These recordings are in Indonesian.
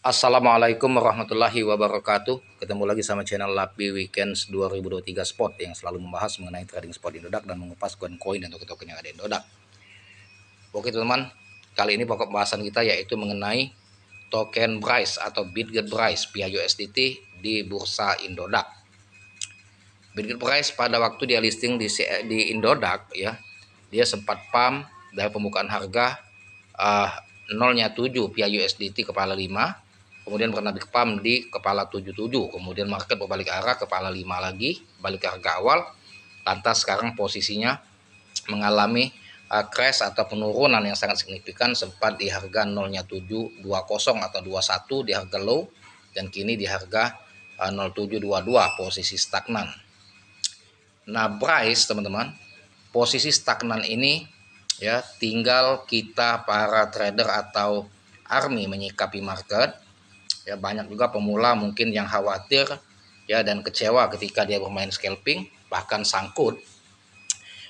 Assalamualaikum warahmatullahi wabarakatuh. Ketemu lagi sama channel Lapi Weekends 2023 Spot yang selalu membahas mengenai trading spot Indodax dan mengupas koin-koin dan token-token yang ada di Indodax. Oke teman-teman, kali ini pokok pembahasan kita yaitu mengenai token Bryce atau Bitget Bryce via USDT di bursa Indodax. Bitget Bryce pada waktu dia listing di Indodax ya, dia sempat pump dari pembukaan harga 0-7 via USDT kepala 5, kemudian pernah dikepam di kepala 77, kemudian market berbalik arah kepala 5 lagi, balik ke harga awal, lantas sekarang posisinya mengalami crash atau penurunan yang sangat signifikan, sempat di harga 0-720 atau 21 di harga low, dan kini di harga 0722 posisi stagnan. Nah Bryce teman-teman, posisi stagnan ini ya tinggal kita para trader atau army menyikapi market. Ya banyak juga pemula mungkin yang khawatir ya dan kecewa ketika dia bermain scalping, bahkan sangkut,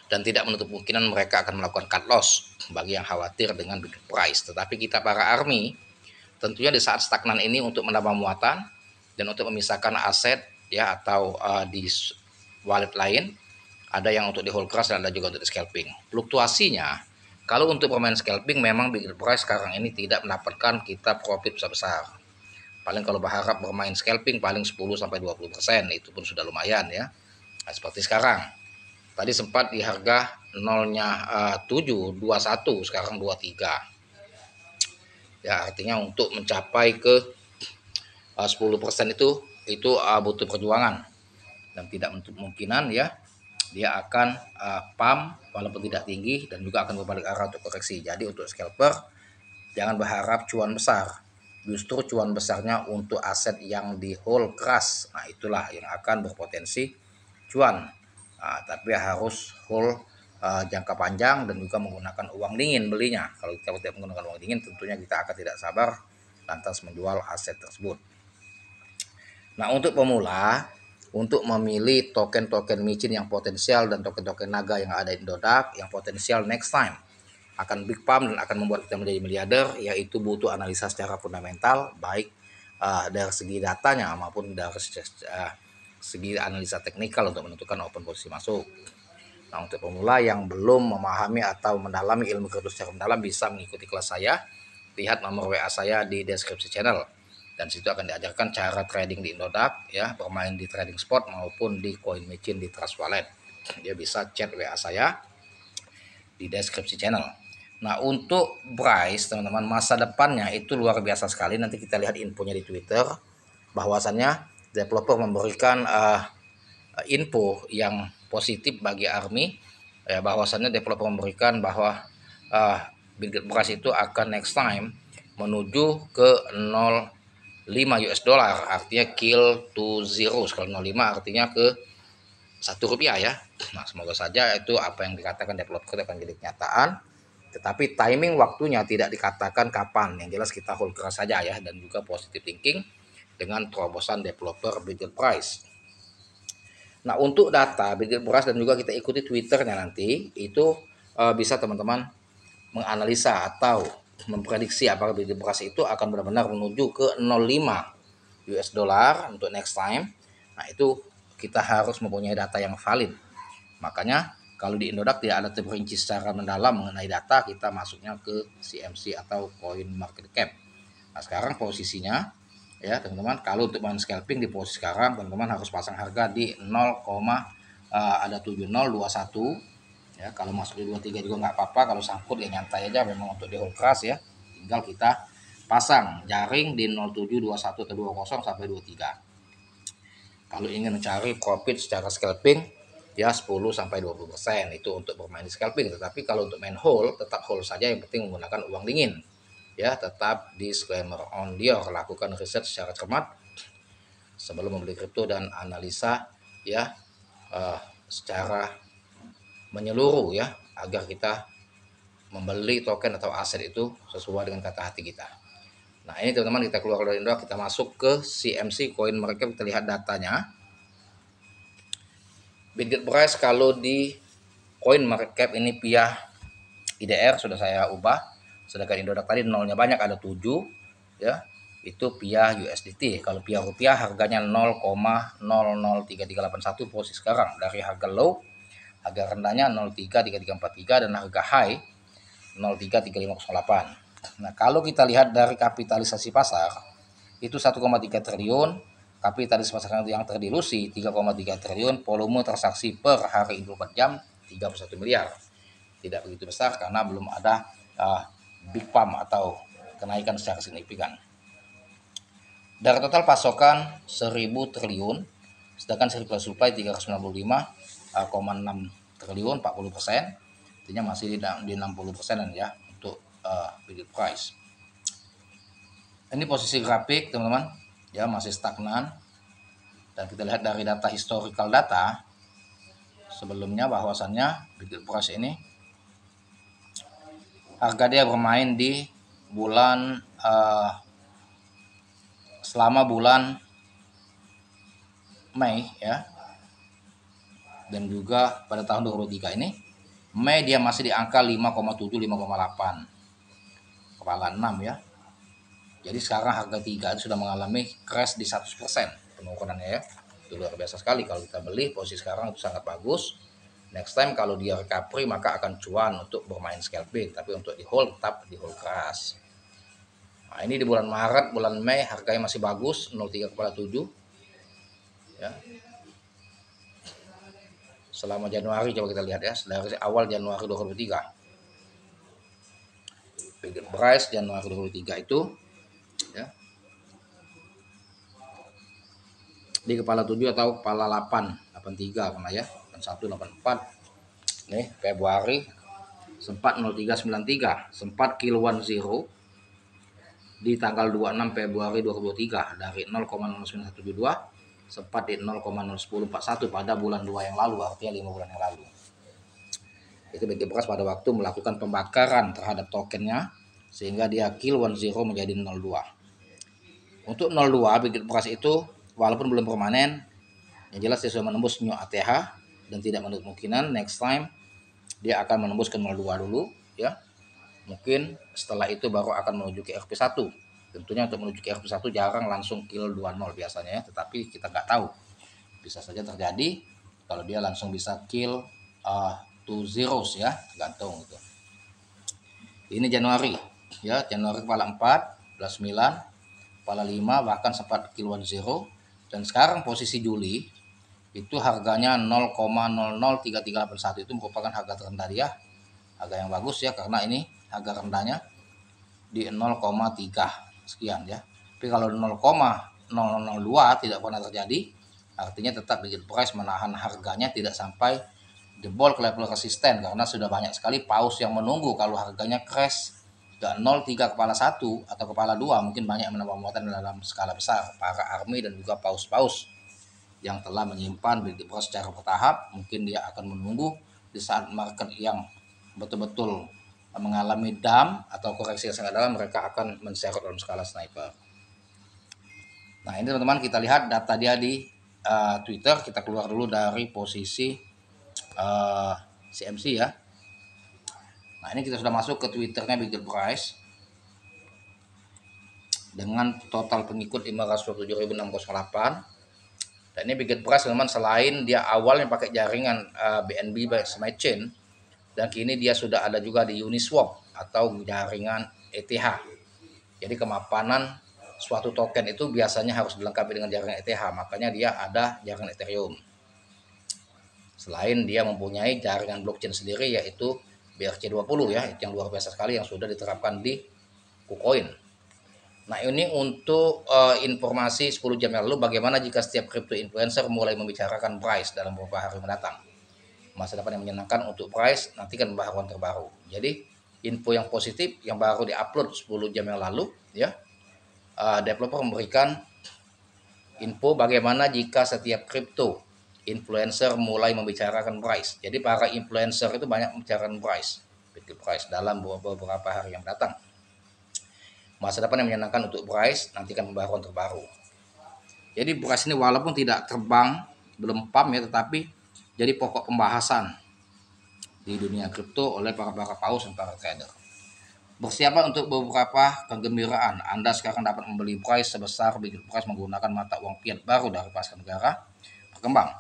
dan tidak menutup kemungkinan mereka akan melakukan cut loss bagi yang khawatir dengan Bitget Bryce. Tetapi kita para army tentunya di saat stagnan ini untuk menambah muatan dan untuk memisahkan aset ya atau di wallet lain, ada yang untuk di hold cross dan ada juga untuk di scalping. Fluktuasinya kalau untuk pemain scalping memang Bitget Bryce sekarang ini tidak mendapatkan kita profit besar-besar. Paling kalau berharap bermain scalping paling 10-20%, itu pun sudah lumayan ya. Nah, seperti sekarang. Tadi sempat di harga 0-721, sekarang 23. Ya, artinya untuk mencapai ke 10% itu butuh perjuangan dan tidak menutup kemungkinan ya dia akan pump walaupun tidak tinggi dan juga akan berbalik arah untuk koreksi. Jadi untuk scalper jangan berharap cuan besar, justru cuan besarnya untuk aset yang di hold keras. Nah itulah yang akan berpotensi cuan. Nah, tapi harus hold jangka panjang dan juga menggunakan uang dingin belinya. Kalau kita tidak menggunakan uang dingin, tentunya kita akan tidak sabar lantas menjual aset tersebut. Nah untuk pemula, untuk memilih token-token micin yang potensial dan token-token naga yang ada di Indodax yang potensial next time akan big pump dan akan membuat kita menjadi miliarder, yaitu butuh analisa secara fundamental, baik dari segi datanya maupun dari segi analisa teknikal untuk menentukan open posisi masuk. Nah untuk pemula yang belum memahami atau mendalami ilmu kripto secara mendalam bisa mengikuti kelas saya, lihat nomor WA saya di deskripsi channel. Dan situ akan diajarkan cara trading di Indodax ya, bermain di trading spot maupun di coin machine di Trust Wallet. Dia bisa chat WA saya di deskripsi channel. Nah untuk Bryce teman-teman, masa depannya itu luar biasa sekali. Nanti kita lihat infonya di Twitter, bahwasannya developer memberikan info yang positif bagi army ya, bahwasannya developer memberikan bahwa Bitget Bryce itu akan next time menuju ke 0,5 US dollar, artinya kill to zero. Kalau 0,5 artinya ke Rp1 ya. Nah semoga saja itu apa yang dikatakan developer akan jadi kenyataan, tetapi timing waktunya tidak dikatakan kapan. Yang jelas kita hold keras saja ya, dan juga positive thinking dengan terobosan developer Bitget Bryce. Nah untuk data Bitget Bryce dan juga kita ikuti Twitternya nanti, itu bisa teman-teman menganalisa atau memprediksi apakah Bitget Bryce itu akan benar-benar menuju ke 0,5 US dollar untuk next time. Nah itu kita harus mempunyai data yang valid. Makanya kalau di Indodax tidak ada terperinci secara mendalam mengenai data, kita masuknya ke CMC atau Coin Market Cap. Nah sekarang posisinya ya teman-teman, kalau untuk main scalping di posisi sekarang teman-teman harus pasang harga di 0, ada 7021 ya. Kalau masuk di 23 juga nggak apa-apa, kalau sangkut ya nyantai aja, memang untuk di hold keras ya, tinggal kita pasang jaring di 0721 atau 20 sampai 23. Kalau ingin mencari profit secara scalping ya 10-20% itu untuk bermain di scalping. Tetapi kalau untuk main hold, tetap hold saja, yang penting menggunakan uang dingin ya. Tetap disclaimer on dia, lakukan riset secara cermat sebelum membeli kripto dan analisa ya secara menyeluruh ya, agar kita membeli token atau aset itu sesuai dengan kata hati kita. Nah ini teman-teman, kita keluar dari Indodax, kita masuk ke CMC Coin Market Cap, kita lihat datanya. Bitget Bryce kalau di Coin Market Cap ini via IDR sudah saya ubah, sedangkan Indodax tadi nolnya banyak, ada 7 ya. itu via USDT. Kalau via rupiah harganya 0,003381 posisi sekarang, dari harga low, harga rendahnya 033343 dan harga high 033508. Nah, kalau kita lihat dari kapitalisasi pasar itu 1,3 triliun, kapitalisasi pasar yang terdilusi 3,3 triliun, volume transaksi per hari 24 jam 31 miliar. Tidak begitu besar karena belum ada big pump atau kenaikan secara signifikan. Dari total pasokan 1000 triliun, sedangkan surplus supply 395,6 triliun, 40%, artinya masih di 60% ya untuk bid price. Ini posisi grafik teman-teman, ya masih stagnan. Dan kita lihat dari data historical data sebelumnya bahwasannya bid price ini harga dia bermain di bulan selama bulan Mei ya, dan juga pada tahun 2023 ini Mei dia masih di angka 5,7 5,8 kepala 6 ya. Jadi sekarang harga 3 sudah mengalami crash di 100% penurunannya ya. Itu luar biasa sekali. Kalau kita beli posisi sekarang itu sangat bagus. Next time kalau dia recovery maka akan cuan untuk bermain scalping, tapi untuk di hold tetap di hold keras. Nah, ini di bulan Maret, bulan Mei harganya masih bagus 0,3 kepala 7 ya. Selama Januari coba kita lihat ya, dari awal Januari 2023. Bid price Januari 2023 itu ya, di kepala 7 atau kepala 83 karena ya, 8184. Nih Februari sempat 0393, sempat kiloan zero di tanggal 26 Februari 2023 dari 0,0972 sempat di 0,0141 pada bulan 2 yang lalu, artinya 5 bulan yang lalu. Itu bid price pada waktu melakukan pembakaran terhadap tokennya sehingga dia kill 10 menjadi 02. Untuk 02 bid price itu walaupun belum permanen, yang jelas dia sudah menembus new ATH dan tidak menutup kemungkinan next time dia akan menembus ke 02 dulu ya. Mungkin setelah itu baru akan menuju ke RP1. Tentunya untuk menuju ke RP1 jarang langsung kill 20 biasanya ya, tetapi kita nggak tahu. Bisa saja terjadi kalau dia langsung bisa kill 2 zeros ya, tergantung gitu. Ini Januari ya, Januari kepala 4, kepala 9, kepala 5 bahkan sempat kill 1 zero, dan sekarang posisi Juli itu harganya 0,003381 itu merupakan harga terendah dia, harga yang bagus ya karena ini harga rendahnya di 0,3 sekian ya. Tapi kalau 0,002 tidak pernah terjadi, artinya tetap bid price menahan harganya tidak sampai jebol ke level resisten karena sudah banyak sekali paus yang menunggu kalau harganya crash ke 0,3 kepala 1 atau kepala 2, mungkin banyak yang menambah muatan dalam skala besar, para army dan juga paus-paus yang telah menyimpan bid price secara bertahap. Mungkin dia akan menunggu di saat market yang betul-betul mengalami dump atau koreksi yang sangat dalam, mereka akan menserot dalam skala sniper. Nah ini teman-teman, kita lihat data dia di Twitter. Kita keluar dulu dari posisi CMC ya. Nah ini kita sudah masuk ke Twitternya bid price dengan total pengikut 527.608. Dan ini bid price teman-teman, selain dia awalnya pakai jaringan BNB by Smart Chain, dan kini dia sudah ada juga di Uniswap atau jaringan ETH. Jadi kemapanan suatu token itu biasanya harus dilengkapi dengan jaringan ETH, makanya dia ada jaringan Ethereum. Selain dia mempunyai jaringan blockchain sendiri yaitu BRC20 ya, itu yang luar biasa sekali yang sudah diterapkan di KuCoin. Nah ini untuk informasi 10 jam yang lalu, bagaimana jika setiap crypto influencer mulai membicarakan price dalam beberapa hari mendatang. Masa depan yang menyenangkan untuk price, nantikan pembaharuan terbaru. Jadi info yang positif yang baru diupload 10 jam yang lalu ya, developer memberikan info bagaimana jika setiap crypto influencer mulai membicarakan price. Jadi para influencer itu banyak membicarakan price, price dalam beberapa hari yang datang. Masa depan yang menyenangkan untuk price, nantikan pembaharuan terbaru. Jadi price ini walaupun tidak terbang, belum pump ya, tetapi jadi pokok pembahasan di dunia kripto oleh para paus dan para trader. Bersiaplah untuk beberapa kegembiraan. Anda sekarang dapat membeli price sebesar bit price menggunakan mata uang fiat baru dari pasar negara berkembang.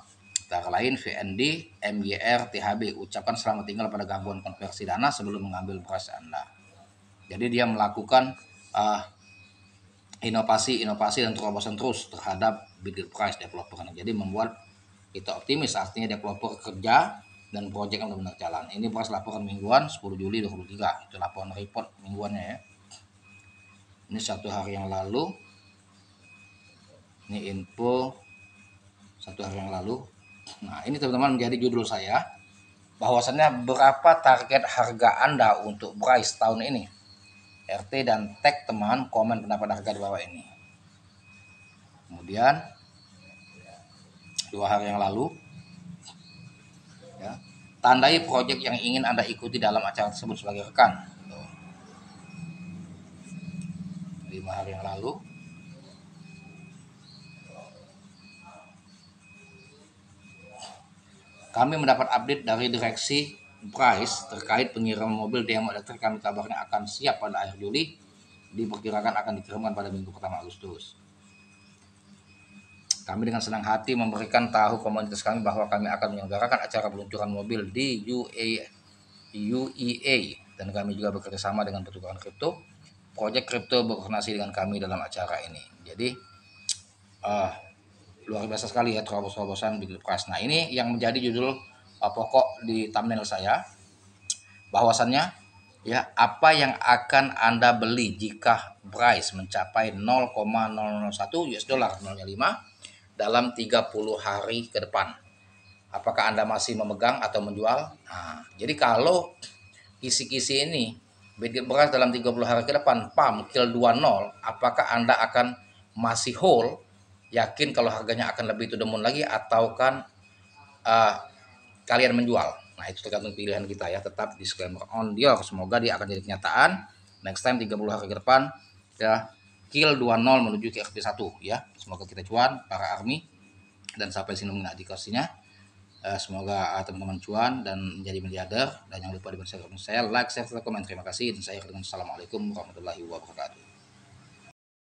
Antara lain VND, MYR, THB. Ucapkan selamat tinggal pada gangguan konversi dana sebelum mengambil price Anda. Jadi dia melakukan inovasi dan terobosan terus terhadap Bitget developer. Jadi membuat kita optimis, artinya developer kerja dan proyek yang benar-benar jalan. Ini beras laporan mingguan 10 Juli 2023. Itu laporan report mingguannya ya. Ini 1 hari yang lalu. Ini info 1 hari yang lalu. Nah, ini teman-teman menjadi judul saya. Bahwasannya berapa target harga Anda untuk beras tahun ini. RT dan tag teman komen pendapat harga di bawah ini. Kemudian 2 hari yang lalu ya, tandai proyek yang ingin Anda ikuti dalam acara tersebut sebagai rekan. 5 hari yang lalu. Kami mendapat update dari direksi Price terkait pengiriman mobil demo elektrik. Kami kabarnya akan siap pada akhir Juli. Diperkirakan akan dikirimkan pada minggu pertama Agustus. Kami dengan senang hati memberikan tahu komunitas kami bahwa kami akan menyelenggarakan acara peluncuran mobil di UEA dan kami juga bekerja sama dengan pertukaran kripto. Proyek kripto berkoordinasi dengan kami dalam acara ini. Jadi luar biasa sekali ya terobosan Bitget Price. Nah, ini yang menjadi judul pokok di thumbnail saya. Bahwasannya ya, apa yang akan Anda beli jika price mencapai 0,001 US dollar 0,5 dalam 30 hari ke depan. Apakah Anda masih memegang atau menjual? Nah, jadi kalau kisi-kisi ini Bitget Price dalam 30 hari ke depan pam kill 20, apakah Anda akan masih hold, yakin kalau harganya akan lebih to the moon lagi, atau kan kalian menjual? Nah, itu tergantung pilihan kita ya. Tetap disclaimer on your, semoga dia akan jadi kenyataan next time 30 hari ke depan ya, kill 20 menuju ke FP1 ya. Semoga kita cuan para army, dan sampai sini mengadikasinya. Semoga teman-teman cuan dan menjadi miliarder, dan jangan lupa di share, like, share, komen. Terima kasih, dan saya akhiri dengan assalamualaikum warahmatullahi wabarakatuh.